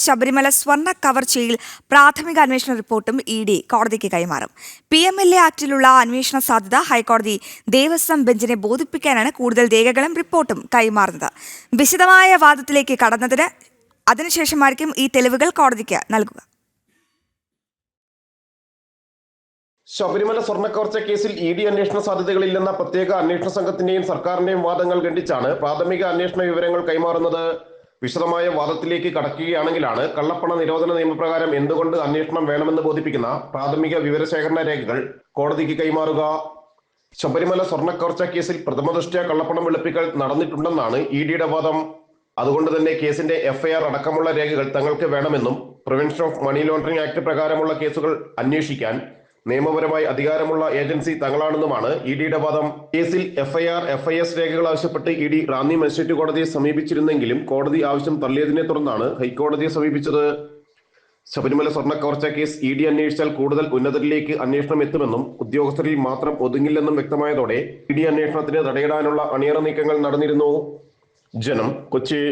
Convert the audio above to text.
ശബരിമല സ്വർണ്ണ കവർച്ചയിൽ പ്രാഥമിക അന്വേഷണ റിപ്പോർട്ടും ഇഡി കോടതിക്ക് കൈമാറും. PMLA ആക്ടിലുള്ള അന്വേഷണ സാധ്യത ഹൈക്കോടതി ദേവസ്വം ബെഞ്ചിനെ ബോധിപ്പിക്കാനാണ് കൂടുതൽ രേഖകളും റിപ്പോർട്ടും കൈമാറുന്നത്. വിശദമായ വാദത്തിലേക്ക് കടന്നതിന് അതിനുശേഷമായിരിക്കും ഈ തെളിവുകൾ കോടതിക്ക് നൽകുക. ശബരിമല സ്വർണ്ണക്കവർച്ച കേസിൽ ഇഡി അന്വേഷണ സാധ്യതകളില്ലെന്ന പ്രത്യേക അന്വേഷണ സംഘത്തിന്റെയും സർക്കാരിന്റെയും വാദങ്ങൾ ഖണ്ഡിച്ചാണ് പ്രാഥമിക അന്വേഷണ വിവരങ്ങൾ കൈമാറുന്നത്. വിശദമായ വാദത്തിലേക്ക് കടക്കുകയാണെങ്കിലാണ് കള്ളപ്പണ നിരോധന നിയമപ്രകാരം എന്തുകൊണ്ട് അന്വേഷണം വേണമെന്ന് ബോധിപ്പിക്കുന്ന പ്രാഥമിക വിവരശേഖരണ രേഖകൾ കോടതിക്ക് കൈമാറുക. ശബരിമല സ്വർണ്ണക്കവർച്ച കേസിൽ പ്രഥമദൃഷ്ട്യാ കള്ളപ്പണം വെളുപ്പിക്കൽ നടന്നിട്ടുണ്ടെന്നാണ് ഇഡിയുടെ വാദം. അതുകൊണ്ട് തന്നെ കേസിന്റെ FIR അടക്കമുള്ള രേഖകൾ തങ്ങൾക്ക് വേണമെന്നും prevention of money laundering act പ്രകാരമുള്ള കേസുകൾ അന്വേഷിക്കാൻ നിയമപരമായി അധികാരമുള്ള ഏജൻസി തങ്ങളാണെന്നുമാണ് ഇഡിയുടെ വാദം. കേസിൽ FIR, FIS രേഖകൾ ആവശ്യപ്പെട്ട് ഇഡി റാന്നി മജിസ്ട്രേറ്റ് കോടതിയെ സമീപിച്ചിരുന്നെങ്കിലും കോടതി ആവശ്യം തള്ളിയതിനെ തുടർന്നാണ് ഹൈക്കോടതിയെ സമീപിച്ചത്. ശബരിമല സ്വർണ്ണക്കവർച്ച കേസ് ഇഡി അന്വേഷിച്ചാൽ കൂടുതൽ ഉന്നതരിലേക്ക് അന്വേഷണം എത്തുമെന്നും ഉദ്യോഗസ്ഥരിൽ മാത്രം ഒതുങ്ങില്ലെന്നും വ്യക്തമായതോടെ ഇഡി അന്വേഷണത്തിന് തടയിടാനുള്ള അണിയറ നീക്കങ്ങൾ നടന്നിരുന്നു. ജനം, കൊച്ചി.